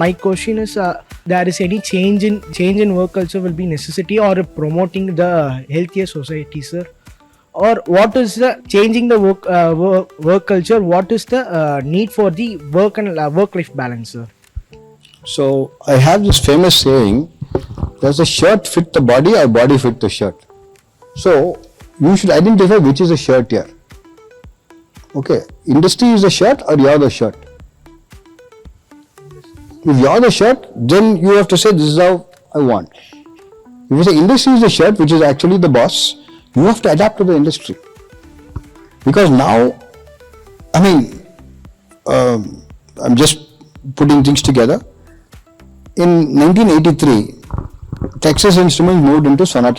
my question is, there is any change in work culture will be necessity or promoting the healthier society, sir? Or what is the changing the work culture? What is the need for the work and work life balance, sir? So I have this famous saying: does the shirt fit the body or body fit the shirt? So you should identify which is the shirt here. Okay, industry is the shirt or you're the shirt? If you're the shirt, then you have to say this is how I want. If you say industry is the shirt, which is actually the boss, you have to adapt to the industry. Because now, I'm just putting things together. In 1983, Texas Instruments moved into Sona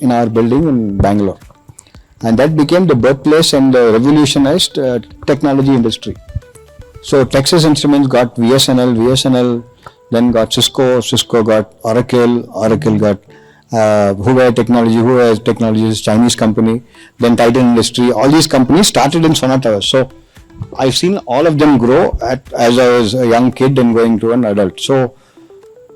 in our building in Bangalore. And that became the birthplace and the revolutionized technology industry. So Texas Instruments got VSNL then got Cisco got Oracle got Huawei Technology is a Chinese company, then Titan Industry. All these companies started in Sona. So I've seen all of them grow as I was a young kid and going to an adult. So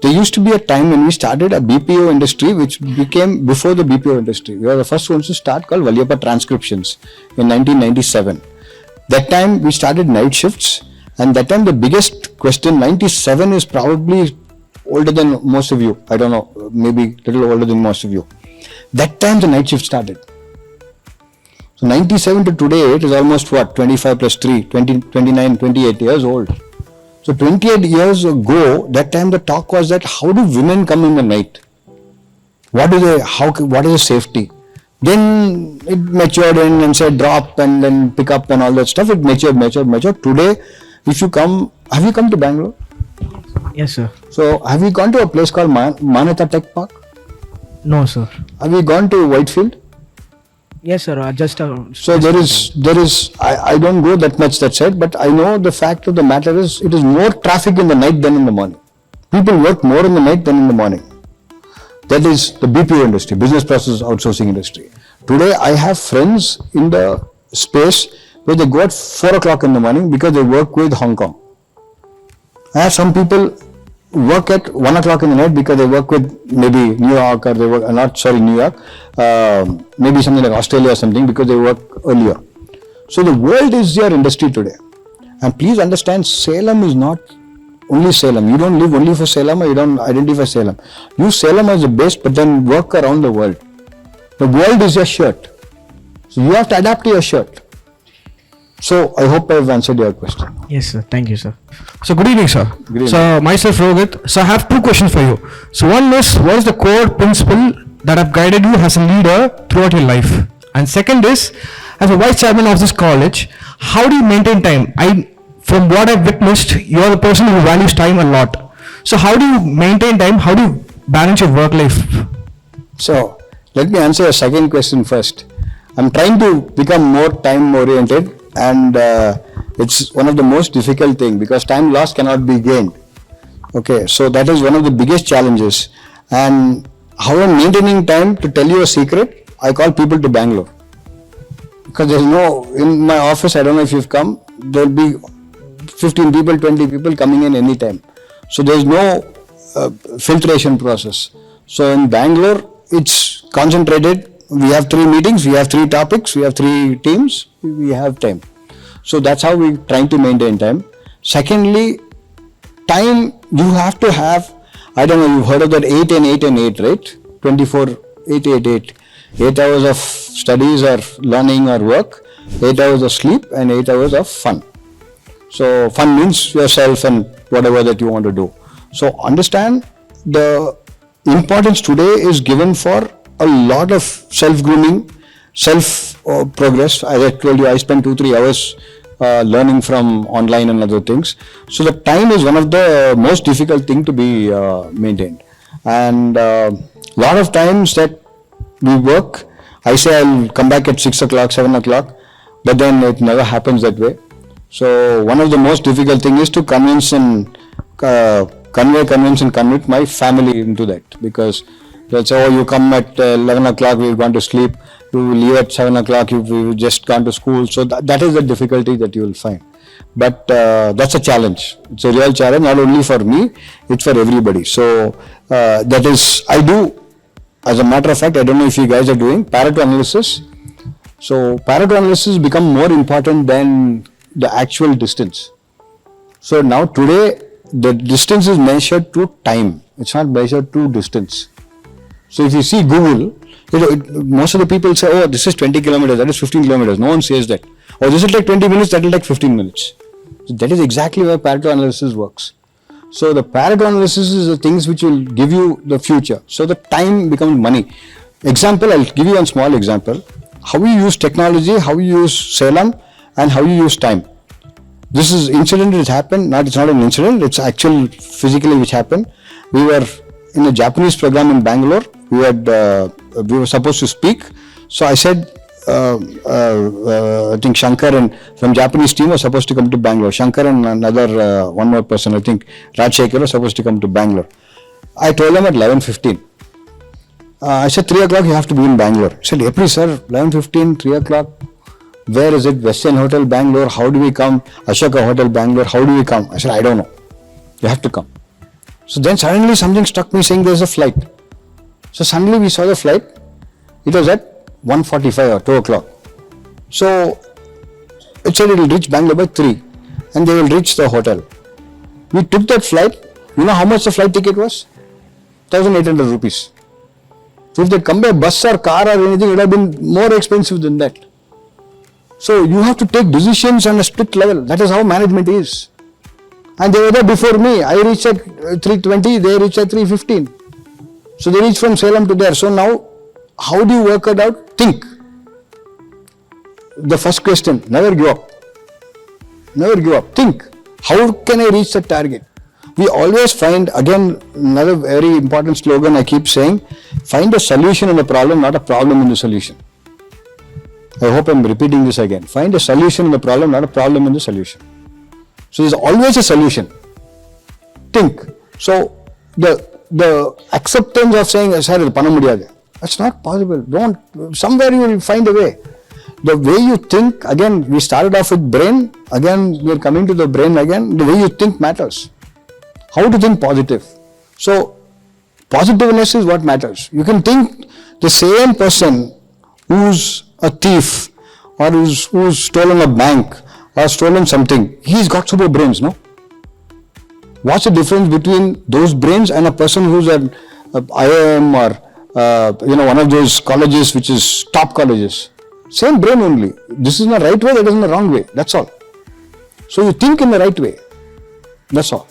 there used to be a time when we started a BPO industry, which became before the BPO industry. We were the first ones to start, called Valliappa Transcriptions in 1997. That time we started night shifts, and that time the biggest question, 97 is probably older than most of you. I don't know, maybe a little older than most of you. That time the night shift started. So 97 to today, it is almost 25 plus 3, 20, 29, 28 years old. So 28 years ago, that time the talk was that how do women come in the night? What is the safety? Then it matured and said drop and then pick up and all that stuff. It matured. Today, if you come, have you come to Bangalore? Yes, sir. So have you gone to a place called Manata Tech Park? No, sir. Have you gone to Whitefield? Yes, sir. So there is. I don't go that much that side, but I know the fact of the matter is it is more traffic in the night than in the morning. People work more in the night than in the morning. That is the BPO industry, business process outsourcing industry. Today I have friends in the space where they go at 4 o'clock in the morning because they work with Hong Kong. I have some people work at 1 o'clock in the night because they work with maybe New York or they work, New York, maybe something like Australia or something because they work earlier. So the world is your industry today. And please understand, Salem is not only Salem. You don't live only for Salem or you don't identify Salem. Use Salem as a base but then work around the world. The world is your shirt. So you have to adapt to your shirt. So I hope I have answered your question. Yes, sir. Thank you, sir. So good evening, sir. Good evening. So myself Rohit. So I have two questions for you. So one is, what is the core principle that have guided you as a leader throughout your life? And second is, as a vice chairman of this college, how do you maintain time? From what I've witnessed, you are the person who values time a lot. So how do you maintain time? How do you balance your work life? So let me answer your second question first. I'm trying to become more time oriented. And it's one of the most difficult thing because time lost cannot be gained. Okay, so that is one of the biggest challenges. And how I'm maintaining time, to tell you a secret, I call people to Bangalore. Because there's in my office, I don't know if you've come, there'll be 15 people, 20 people coming in anytime. So there's no filtration process. So in Bangalore, it's concentrated. We have 3 meetings, we have 3 topics, we have 3 teams, we have time. So that's how we're trying to maintain time. Secondly, time you have to have, I don't know, you've heard of that 8 and 8 and 8, right? 24, 8, 8, 8. 8 hours of studies or learning or work, 8 hours of sleep and 8 hours of fun. So fun means yourself and whatever that you want to do. So understand the importance today is given for a lot of self-grooming, self-progress. As I told you, I spend 2-3 hours learning from online and other things. So the time is one of the most difficult thing to be maintained. And lot of times that we work, I say I'll come back at 6 o'clock, 7 o'clock, but then it never happens that way. So one of the most difficult thing is to convince and commit my family into that, because they'll say, oh, you come at 11 o'clock, we've gone to sleep, you leave at 7 o'clock, you've just gone to school. So that is the difficulty that you will find. But that's a challenge. It's a real challenge, not only for me, it's for everybody. So that is, I do, as a matter of fact, I don't know if you guys are doing Pareto analysis. So Pareto analysis become more important than the actual distance. So now today, the distance is measured to time. It's not measured to distance. So if you see Google, most of the people say, oh, this is 20 kilometers, that is 15 kilometers. No one says that. Or this will take 20 minutes, that will take 15 minutes. So that is exactly where Pareto analysis works. So the Pareto analysis is the things which will give you the future. So the time becomes money. Example, I'll give you one small example. How you use technology, how you use Salem, and how you use time. This is incident which happened. It's not an incident. It's actual physically which happened. We were in a Japanese program in Bangalore. We were supposed to speak. So I said, I think Shankar and from Japanese team was supposed to come to Bangalore. Shankar and another one more person, I think Rajshekhar, was supposed to come to Bangalore. I told them at 11:15. I said 3 o'clock you have to be in Bangalore. He said, April sir, 11:15, 3 o'clock. Where is it? Western Hotel Bangalore. How do we come? Ashoka Hotel Bangalore. How do we come? I said, I don't know. You have to come. So then suddenly something struck me saying there's a flight. So suddenly we saw the flight. It was at 1:45 or 2 o'clock. So it said it will reach Bangalore by 3 and they will reach the hotel. We took that flight. You know how much the flight ticket was? 1,800 rupees. So if they come by bus or car or anything, it would have been more expensive than that. So you have to take decisions on a strict level. That is how management is. And they were there before me. I reached at 3:20, they reached at 3:15. So they reached from Salem to there. So now, how do you work it out? Think. The first question, never give up. Never give up. Think. How can I reach the target? We always find, again, another very important slogan I keep saying, find a solution in the problem, not a problem in the solution. I hope I'm repeating this again. Find a solution in the problem, not a problem in the solution. So there's always a solution. Think. So the acceptance of saying, sir, panna mudiyadu. That's not possible. Somewhere you will find a way. The way you think, again, we started off with brain, again, we're coming to the brain again, the way you think matters. How to think positive. So, positiveness is what matters. You can think the same person who's a thief or who's stolen a bank or stolen something, he's got super brains, no? What's the difference between those brains and a person who's at IIM or one of those colleges which is top colleges? Same brain only. This is in the right way, that is in the wrong way. That's all. So you think in the right way. That's all.